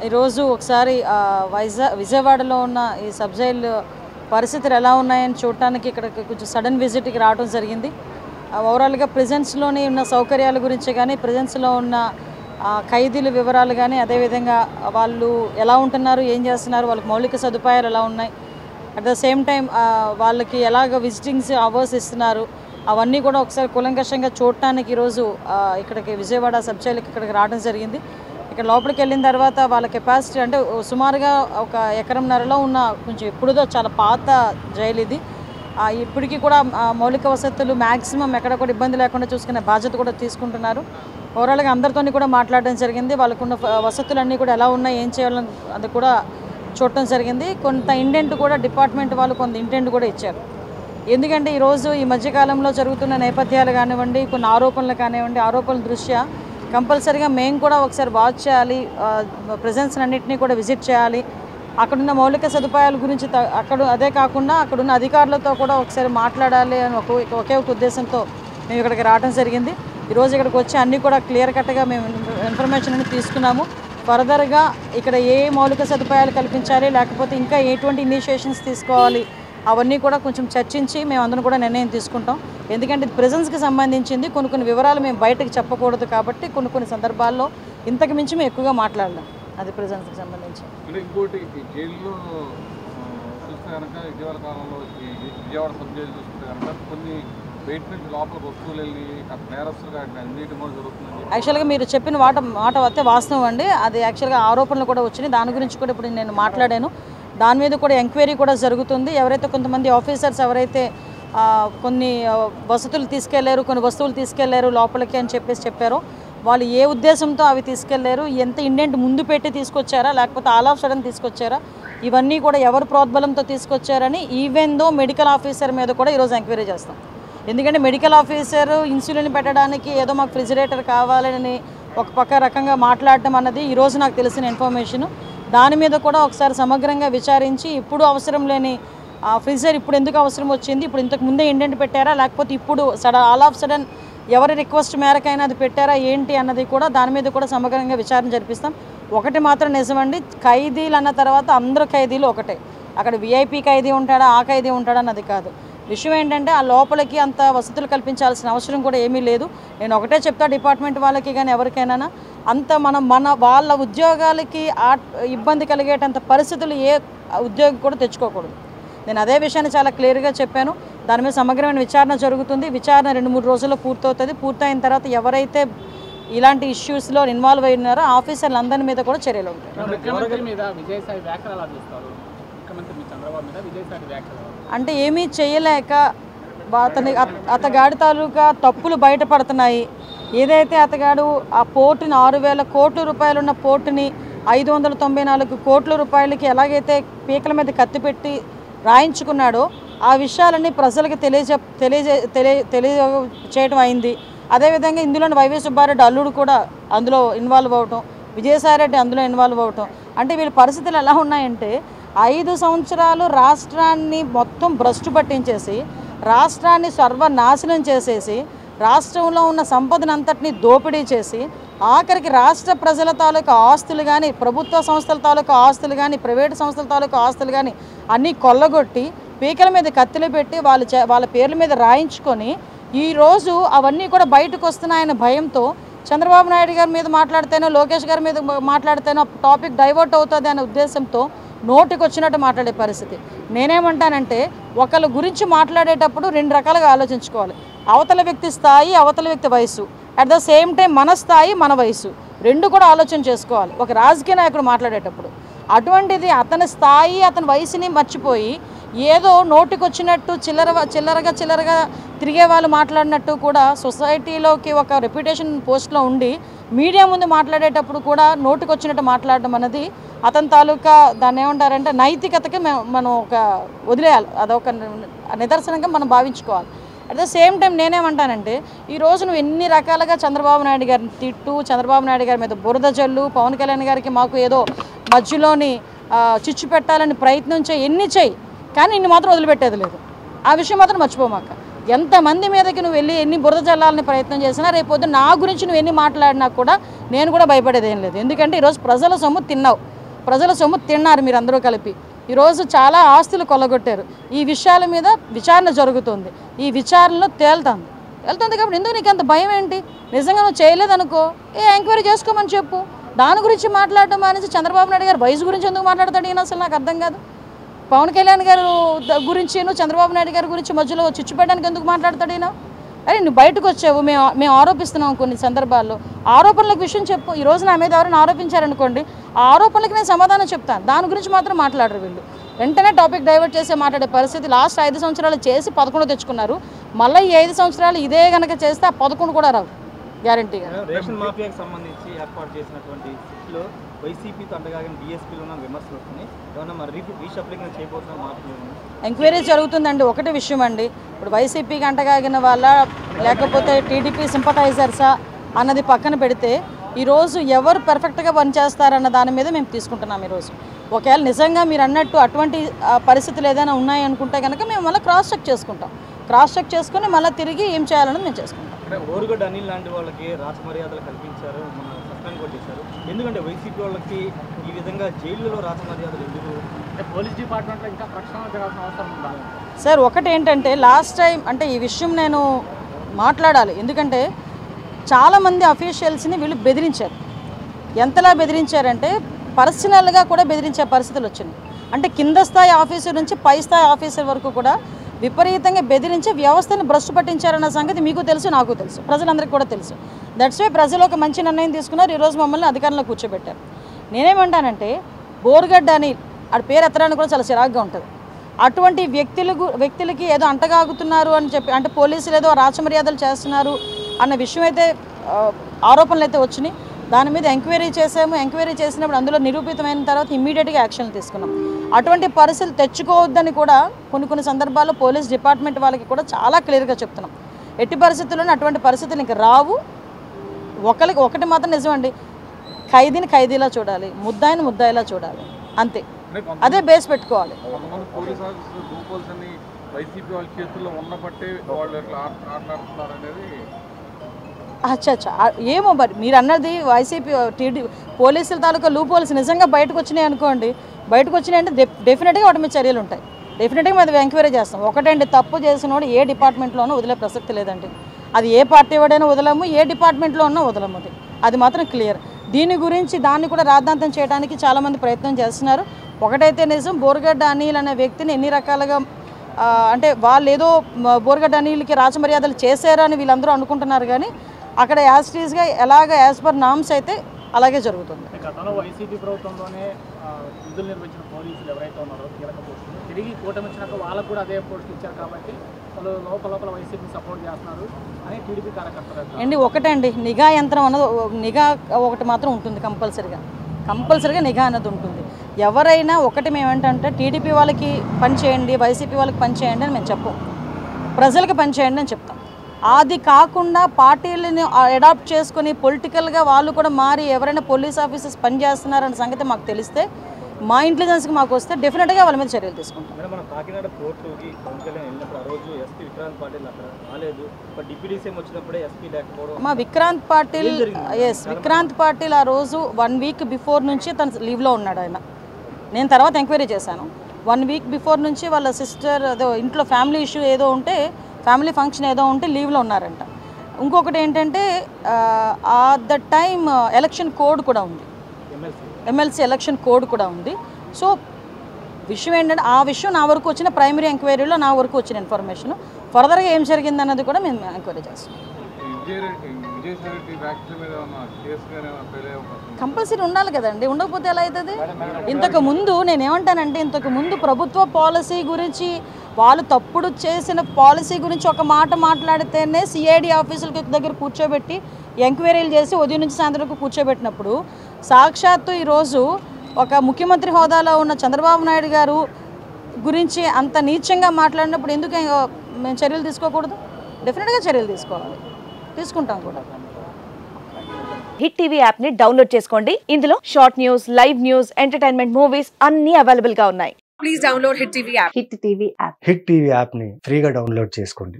ఈరోజు ఒకసారి విజయవాడలో ఉన్న ఈ సబ్ జైల్ పరిస్థితులు ఎలా ఉన్నాయని చూడటానికి ఇక్కడికి కొంచెం సడన్ విజిట్కి రావడం జరిగింది. ఓవరాల్గా ప్రిజెన్స్లోని ఉన్న సౌకర్యాల గురించి కానీ, ప్రిజెన్స్లో ఉన్న ఖైదీల వివరాలు కానీ, అదేవిధంగా వాళ్ళు ఎలా ఉంటున్నారు, ఏం చేస్తున్నారు, వాళ్ళకి మౌలిక సదుపాయాలు ఎలా ఉన్నాయి, అట్ ద సేమ్ టైం వాళ్ళకి ఎలాగ విజిటింగ్స్ అవర్స్ ఇస్తున్నారు, అవన్నీ కూడా ఒకసారి కూలంకషంగా చూడటానికి ఈరోజు ఇక్కడికి విజయవాడ సబ్ జైలుకి ఇక్కడికి రావడం జరిగింది. ఇక్కడ లోపలికి వెళ్ళిన తర్వాత వాళ్ళ కెపాసిటీ అంటే సుమారుగా 1 ఎకరంన్నరలో ఉన్న కొంచెం ఎప్పుడుదో చాలా పాత జైలు ఇది. ఇప్పటికీ కూడా మౌలిక వసతులు మ్యాక్సిమం ఎక్కడ కూడా ఇబ్బంది లేకుండా చూసుకునే బాధ్యత కూడా తీసుకుంటున్నారు. ఓవరాల్గా అందరితోని కూడా మాట్లాడడం జరిగింది. వాళ్ళకున్న వసతులన్నీ కూడా ఎలా ఉన్నాయి, ఏం చేయాలని అది కూడా చూడటం జరిగింది. కొంత ఇంటెంట్ కూడా డిపార్ట్మెంట్ వాళ్ళు కొంత ఇంటెంట్ కూడా ఇచ్చారు. ఎందుకంటే ఈరోజు ఈ మధ్యకాలంలో జరుగుతున్న నేపథ్యాలు కానివ్వండి, కొన్ని ఆరోపణలు కానివ్వండి, ఆరోపణల దృష్ట్యా కంపల్సరీగా మేము కూడా ఒకసారి వాచ్ చేయాలి, ప్రెజెన్స్ అన్నింటినీ కూడా విజిట్ చేయాలి, అక్కడున్న మౌలిక సదుపాయాల గురించి అదే కాకుండా అక్కడున్న అధికారులతో కూడా ఒకసారి మాట్లాడాలి అని ఒకే ఒక ఉద్దేశంతో మేము ఇక్కడికి రావడం జరిగింది. ఈరోజు ఇక్కడికి వచ్చి అన్నీ కూడా క్లియర్ కట్గా మేము ఇన్ఫర్మేషన్ అని తీసుకున్నాము. ఫర్దర్గా ఇక్కడ ఏ మౌలిక సదుపాయాలు కల్పించాలి, లేకపోతే ఇంకా ఎటువంటి ఇనిషియేషన్స్ తీసుకోవాలి, అవన్నీ కూడా కొంచెం చర్చించి మేము అందరం కూడా నిర్ణయం తీసుకుంటాం. ఎందుకంటే ఇది ప్రెజెన్స్కి సంబంధించింది, కొన్ని వివరాలు మేము బయటకు చెప్పకూడదు కాబట్టి కొన్ని సందర్భాల్లో ఇంతకు మించి మేము ఎక్కువగా మాట్లాడలేం. అది ప్రెజెన్స్కి సంబంధించి. ఇంకోటి జైల్లో చూస్తే కనుక ఇటీవల కాలంలో విజయవాడ సబ్ జైలు చూస్తే కనుక కొన్ని బయట నుంచి లోపలికి వస్తువులు వెళ్ళి నేరస్తులుగా అన్నిటి కూడా జరుగుతుంది. యాక్చువల్గా మీరు చెప్పిన మాట అయితే వాస్తవం అండి. అది యాక్చువల్గా ఆరోపణలు కూడా వచ్చినాయి. దాని గురించి కూడా ఇప్పుడు నేను మాట్లాడాను. దాని మీద కూడా ఎంక్వైరీ కూడా జరుగుతుంది. ఎవరైతే కొంతమంది ఆఫీసర్స్ ఎవరైతే కొన్ని వసతులు తీసుకెళ్లారు, కొన్ని వస్తువులు తీసుకెళ్లారు లోపలికి అని చెప్పారో, వాళ్ళు ఏ ఉద్దేశంతో అవి తీసుకెళ్లారు, ఎంత ఇండెంట్ ముందు పెట్టి తీసుకొచ్చారా, లేకపోతే ఆల్ ఆఫ్ సడన్ తీసుకొచ్చారా, ఇవన్నీ కూడా ఎవరు ప్రోద్బలంతో తీసుకొచ్చారని ఈవెన్ దో మెడికల్ ఆఫీసర్ మీద కూడా ఈరోజు ఎంక్వైరీ చేస్తాం. ఎందుకంటే మెడికల్ ఆఫీసర్ ఇన్సులిన్ పెట్టడానికి ఏదో మాకు ఫ్రిజిరేటర్ కావాలని ఒక పక్క రకంగా మాట్లాడటం అన్నది ఈరోజు నాకు తెలిసిన ఇన్ఫర్మేషను. దాని మీద కూడా ఒకసారి సమగ్రంగా విచారించి ఇప్పుడు అవసరం లేని ఫ్రిజర్ ఇప్పుడు ఎందుకు అవసరం వచ్చింది, ఇప్పుడు ఇంతకు ముందే ఇండెంట్ పెట్టారా, లేకపోతే ఇప్పుడు ఆల్ ఆఫ్ సడన్ ఎవరి రిక్వెస్ట్ మేరకైనా అది పెట్టారా ఏంటి అన్నది కూడా దాని మీద కూడా సమగ్రంగా విచారణ జరిపిస్తాం. ఒకటి మాత్రం నిజమండి, ఖైదీలు అన్న తర్వాత అందరూ ఖైదీలు ఒకటే. అక్కడ విఐపి ఖైదీ ఉంటాడా, ఆ ఖైదీ ఉంటాడా అన్నది కాదు. విషయం ఏంటంటే ఆ లోపలికి అంత వసతులు కల్పించాల్సిన అవసరం కూడా ఏమీ లేదు. నేను ఒకటే చెప్తా డిపార్ట్మెంట్ వాళ్ళకి కానీ ఎవరికైనా, అంత వాళ్ళ ఉద్యోగాలకి ఇబ్బంది కలిగేటంత పరిస్థితులు ఏ ఉద్యోగి కూడా తెచ్చుకోకూడదు. నేను అదే విషయాన్ని చాలా క్లియర్గా చెప్పాను. దాని మీద సమగ్రమైన విచారణ జరుగుతుంది. విచారణ 2-3 రోజుల్లో పూర్తవుతుంది. పూర్తయిన తర్వాత ఎవరైతే ఇలాంటి ఇష్యూస్లో ఇన్వాల్వ్ అయినారో ఆఫీసర్లు అందరి మీద కూడా చర్యలు ఉంటాయి. అంటే ఏమీ చేయలేక అతగాడి తాలూకా తప్పులు బయటపడుతున్నాయి. ఏదైతే అతగాడు ఆ పోర్టుని 6,000 కోట్ల రూపాయలున్న పోర్టుని 594 కోట్ల రూపాయలకి ఎలాగైతే పీకల మీద కత్తిపెట్టి రాయించుకున్నాడో ఆ విషయాలన్నీ ప్రజలకు తెలియచేయడం అయింది. అదేవిధంగా ఇందులోని వైవి సుబ్బారెడ్డి అల్లుడు కూడా అందులో ఇన్వాల్వ్ అవటం, విజయసాయిరెడ్డి అందులో ఇన్వాల్వ్ అవటం. అంటే వీళ్ళ పరిస్థితులు ఎలా ఉన్నాయంటే 5 సంవత్సరాలు రాష్ట్రాన్ని మొత్తం భ్రష్టు పట్టించేసి, రాష్ట్రాన్ని సర్వనాశనం చేసేసి, రాష్ట్రంలో ఉన్న సంపదనంతటినీ దోపిడీ చేసి, ఆఖరికి రాష్ట్ర ప్రజల తాలూకా ఆస్తులు కానీ, ప్రభుత్వ సంస్థల తాలూకా ఆస్తులు కానీ, ప్రైవేటు సంస్థల తాలూకా ఆస్తులు కానీ అన్నీ కొల్లగొట్టి పీకల మీద కత్తులు పెట్టి వాళ్ళ పేర్ల మీద రాయించుకొని ఈరోజు అవన్నీ కూడా బయటకు వస్తున్నాయన్న భయంతో చంద్రబాబు నాయుడు గారి మీద మాట్లాడితేనో, లోకేష్ గారి మీద మాట్లాడితేనో టాపిక్ డైవర్ట్ అవుతుంది అనే ఉద్దేశంతో నోటికి వచ్చినట్టు మాట్లాడే పరిస్థితి. నేనేమంటానంటే ఒకళ్ళ గురించి మాట్లాడేటప్పుడు 2 రకాలుగా ఆలోచించుకోవాలి. అవతల వ్యక్తి స్థాయి, అవతల వ్యక్తి వయసు, అట్ ద సేమ్ టైం మన స్థాయి, మన వయసు, 2 కూడా ఆలోచన చేసుకోవాలి ఒక రాజకీయ నాయకుడు మాట్లాడేటప్పుడు. అటువంటిది అతని స్థాయి, అతని వయసుని మర్చిపోయి ఏదో నోటికొచ్చినట్టు చిల్లరగా తిరిగే వాళ్ళు మాట్లాడినట్టు కూడా సొసైటీలోకి ఒక రెప్యుటేషన్ పోస్ట్లో ఉండి మీడియా ముందు మాట్లాడేటప్పుడు కూడా నోటికొచ్చినట్టు మాట్లాడడం అనేది అతని తాలూకా దాన్ని ఏమంటారంటే నైతికతకి మనం ఒక వదిలేయాలి. అదొక నిదర్శనంగా మనం భావించుకోవాలి. అట్ ద సేమ్ టైం నేనేమంటానంటే ఈరోజు నువ్వు ఎన్ని రకాలుగా చంద్రబాబు నాయుడు గారిని తిట్టు, చంద్రబాబు నాయుడు గారి మీద బురద జల్లు, పవన్ కళ్యాణ్ గారికి మాకు ఏదో మధ్యలోని చిచ్చు పెట్టాలని ప్రయత్నం చేయి, ఎన్ని చేయి, కానీ ఇన్ని మాత్రం వదిలిపెట్టేది లేదు. ఆ విషయం మాత్రం మర్చిపోమాక. ఎంతమంది మీదకి నువ్వు వెళ్ళి ఎన్ని బురద జల్లాలని ప్రయత్నం చేసినా రేపొద్దు నా గురించి నువ్వు ఎన్ని మాట్లాడినా కూడా నేను కూడా భయపడేది ఏం లేదు. ఎందుకంటే ఈరోజు ప్రజల సొమ్ము తిన్నావు, ప్రజల సొమ్ము తిన్నారు మీరు అందరూ కలిపి. ఈరోజు చాలా ఆస్తులు కొల్లగొట్టారు. ఈ విషయాల మీద విచారణ జరుగుతుంది, ఈ విచారణలో వెళ్తుంది కాబట్టి ఎందుకు నీకు అంత భయం ఏంటి? నిజంగా నువ్వు చేయలేదనుకో ఎంక్వైరీ చేసుకోమని చెప్పు. దాని గురించి మాట్లాడటం అనేసి చంద్రబాబు నాయుడు గారు వయసు గురించి ఎందుకు మాట్లాడతాడు ఈయన? అసలు నాకు అర్థం కాదు. పవన్ కళ్యాణ్ గారు గురించి చంద్రబాబు నాయుడు గారి గురించి మధ్యలో చిచ్చు పెట్టడానికి ఎందుకు మాట్లాడతాడు ఈయన? అరే నువ్వు బయటకు వచ్చావు, మేము ఆరోపిస్తున్నాం కొన్ని సందర్భాల్లో. ఆరోపణలకు విషయం చెప్పు. ఈరోజు నా మీద ఎవరైనా ఆరోపించారనుకోండి, ఆ ఆరోపణలకు నేను సమాధానం చెప్తాను. దాని గురించి మాత్రం మాట్లాడరు వీళ్ళు. వెంటనే టాపిక్ డైవర్ట్ చేసే మాట్లాడే పరిస్థితి. లాస్ట్ 5 సంవత్సరాలు చేసి 11 తెచ్చుకున్నారు. మళ్ళీ ఈ 5 సంవత్సరాలు ఇదే కనుక చేస్తే ఆ 11 కూడా రావు గ్యారంటీగా. రేషన్ మాఫియాకి సంబంధించి ఏర్పాటు చేసినటువంటి సిట్లో వైసీపీతో అంటగాగిన బీఎస్పీలో ఉన్న విమర్శలు వస్తున్నాయి. ఏమన్నా మరి రీషఫ్లింగ్ చేయబోతున్న మార్పులు ఎంక్వైరీ జరుగుతుందండి. ఒకటి విషయం అండి, ఇప్పుడు వైసీపీకి అంటగాగిన వాళ్ళ లేకపోతే టీడీపీ సింపటైజర్సా అన్నది పక్కన పెడితే ఈరోజు ఎవరు పర్ఫెక్ట్గా పనిచేస్తారన్న దాని మీద మేము తీసుకుంటున్నాం. ఈరోజు ఒకవేళ నిజంగా మీరు అన్నట్టు అటువంటి పరిస్థితులు ఏదైనా ఉన్నాయనుకుంటే కనుక మేము మళ్ళీ క్రాస్ చెక్ చేసుకుంటాం. క్రాస్ చెక్ చేసుకుని మళ్ళీ తిరిగి ఏం చేయాలని మేము చేసుకుంటాం. ఓరుగడ్డ అనిల్ లాంటి వాళ్ళకి రాజమర్యాదలు కల్పించారు, మన సస్పెండ్ కూడా చేశారు. ఎందుకంటే వైసీపీ వాళ్ళకి ఈ విధంగా జైళ్ళలో రాజమర్యాదలు ఎందుకు? పోలీస్ డిపార్ట్మెంట్లో ఇంకా ప్రక్షాళన జరగాల్సిన అవసరం ఉందా సార్? ఒకటి ఏంటంటే లాస్ట్ టైం అంటే ఈ విషయం నేను మాట్లాడాలి. ఎందుకంటే చాలామంది అఫీషియల్స్ని వీళ్ళు బెదిరించారు. ఎంతలా బెదిరించారంటే పర్సనల్గా కూడా బెదిరించే పరిస్థితులు వచ్చింది. అంటే కింద స్థాయి ఆఫీసర్ నుంచి పై స్థాయి ఆఫీసర్ వరకు కూడా విపరీతంగా బెదిరించి వ్యవస్థని భ్రష్టు పట్టించారన్న సంగతి మీకు తెలుసు, నాకు తెలుసు, ప్రజలందరికీ కూడా తెలుసు. దట్స్ వే ప్రజలు ఒక మంచి నిర్ణయం తీసుకున్నారు. ఈరోజు మమ్మల్ని అధికారంలో కూర్చోబెట్టారు. నేనేమంటానంటే బోరుగడ్డ అని ఆడ పేరు ఎత్తడానికి కూడా చాలా చిరాగ్గా ఉంటుంది. అటువంటి వ్యక్తులకి ఏదో అంటగాగుతున్నారు అని చెప్పి, అంటే పోలీసులు ఏదో రాచమర్యాదలు చేస్తున్నారు అన్న విషయం అయితే ఆరోపణలు అయితే వచ్చినాయి. దాని మీద ఎంక్వైరీ చేసాము. ఎంక్వైరీ చేసినప్పుడు అందులో నిరూపితమైన తర్వాత ఇమ్మీడియట్గా యాక్షన్లు తీసుకున్నాం. అటువంటి పరిస్థితులు తెచ్చుకోవద్దని కూడా కొన్ని సందర్భాల్లో పోలీస్ డిపార్ట్మెంట్ వాళ్ళకి కూడా చాలా క్లియర్గా చెప్తున్నాం. ఎట్టి పరిస్థితుల్లోనే అటువంటి పరిస్థితులు ఇంక రావు. ఒకటి మాత్రం నిజమండి, ఖైదీని ఖైదీలా చూడాలి, ముద్దాయిని ముద్దాయిలా చూడాలి, అంతే. అదే బేస్ పెట్టుకోవాలి. అచ్చా ఏమో మరి మీరు అన్నది వైసీపీ పోలీసుల తాలూకా లూప్ హోల్స్ నిజంగా బయటకు వచ్చినాయి అనుకోండి. బయటకు వచ్చినాయంటే డెఫినెట్గా వాటి మీద చర్యలు ఉంటాయి. డెఫినెట్గా మేము ఎంక్వైరీ చేస్తాం. ఒకటండి, తప్పు చేసినోడు ఏ డిపార్ట్మెంట్లోనూ వదిలే ప్రసక్తి లేదండి. అది ఏ పార్టీ వాడైనా వదలము, ఏ డిపార్ట్మెంట్లో ఉన్నా వదలము. అది మాత్రం క్లియర్. దీని గురించి దాన్ని కూడా రాద్ధాంతం చేయడానికి చాలామంది ప్రయత్నం చేస్తున్నారు. ఒకటైతే నిజం, బోరుగడ్డ అనిల్ అనే వ్యక్తిని ఎన్ని రకాలుగా అంటే వాళ్ళు ఏదో బోరుగడ్డ అనిల్కి రాజమర్యాదలు చేశారని వీళ్ళందరూ అనుకుంటున్నారు. కానీ అక్కడ యాజ్టీజ్గా ఎలాగ యాజ్ పర్ నామ్స్ అయితే అలాగే జరుగుతుంది. గతంలో వైసీపీ ప్రభుత్వంలోనే విధులు నిర్వహించిన పోలీసులు ఎవరైతే ఉన్నారో కీలక పోస్టులు తిరిగి కూటమి వచ్చినాక వాళ్ళకు కూడా అదే పోస్టులు ఇచ్చారు. కాబట్టి వాళ్ళు లోపల వైసీపీ సపోర్ట్ చేస్తున్నారు అని టీడీపీ కార్యకర్తలు అండి. ఒకటండి, నిఘా యంత్రం అన్నది, నిఘా ఒకటి మాత్రం ఉంటుంది కంపల్సరిగా నిఘా అన్నది ఉంటుంది. ఎవరైనా ఒకటి మేమేంటంటే టీడీపీ వాళ్ళకి పని చేయండి, వైసీపీ వాళ్ళకి పని చేయండి అని మేము చెప్పం, ప్రజలకు పని చేయండి అని చెప్తాం. అది కాకుండా పార్టీలని అడాప్ట్ చేసుకుని పొలిటికల్గా వాళ్ళు కూడా మారి ఎవరైనా పోలీస్ ఆఫీసర్స్ పనిచేస్తున్నారన్న సంగతి మాకు తెలిస్తే, మా ఇంటెలిజెన్స్కి మాకు వస్తే డెఫినెట్గా వాళ్ళ మీద చర్యలు తీసుకుంటాం. మన కాకినాడ పోర్టుకి పవన్ కళ్యాణ్ వెళ్ళినప్పుడు ఆ రోజు ఎస్పీ విక్రాంత్ పాటిల్ అక్కడ రాలేదు. డిప్యూటీ సీఎం వచ్చినప్పుడే ఎస్పీ లేకపోవడం. మా విక్రాంత్ పాటిల్ ఆ రోజు 1 వీక్ బిఫోర్ నుంచి తను లీవ్లో ఉన్నాడు. ఆయన నేను తర్వాత ఎంక్వైరీ చేశాను. 1 వీక్ బిఫోర్ నుంచి వాళ్ళ సిస్టర్ ఏదో ఇంట్లో ఫ్యామిలీ ఇష్యూ ఏదో ఉంటే, ఫ్యామిలీ ఫంక్షన్ ఏదో ఉంటే లీవ్లో ఉన్నారంట. ఇంకొకటి ఏంటంటే ద టైమ్ ఎలక్షన్ కోడ్ కూడా ఉంది, ఎమ్మెల్సీ ఎలక్షన్ కోడ్ కూడా ఉంది. సో విషయం ఏంటంటే ఆ విషయం నా వరకు వచ్చిన ప్రైమరీ ఎంక్వైరీలో నా వరకు వచ్చిన ఇన్ఫర్మేషన్. ఫర్దర్గా ఏం జరిగింది అన్నది కూడా మేము ఎంక్వైరీ చేస్తాం. కంపల్సరీ ఉండాలి కదండి, ఉండకపోతే ఎలా అవుతుంది? ఇంతకుముందు నేనేమంటానంటే, ఇంతకుముందు ప్రభుత్వ పాలసీ గురించి వాళ్ళు తప్పుడు చేసిన పాలసీ గురించి ఒక మాట మాట్లాడితేనే సిఐడి ఆఫీసుల దగ్గర కూర్చోబెట్టి ఎంక్వైరీలు చేసి ఉదయం నుంచి సాయంత్రం వరకు కూర్చోబెట్టినప్పుడు, సాక్షాత్తు ఈరోజు ఒక ముఖ్యమంత్రి హోదాలో ఉన్న చంద్రబాబు నాయుడు గారు గురించి అంత నీచంగా మాట్లాడినప్పుడు ఎందుకు మేము చర్యలు తీసుకోకూడదు? డెఫినెట్గా చర్యలు తీసుకుంటాం కూడా. హిట్ టీవీ యాప్ ని డౌన్లోడ్ చేసుకోండి. ఇందులో short news, live news, entertainment movies అన్ని అవైలబుల్ గా ఉన్నాయి. Please download hit TV app. Hit TV app ని ఫ్రీగా డౌన్లోడ్ చేసుకోండి.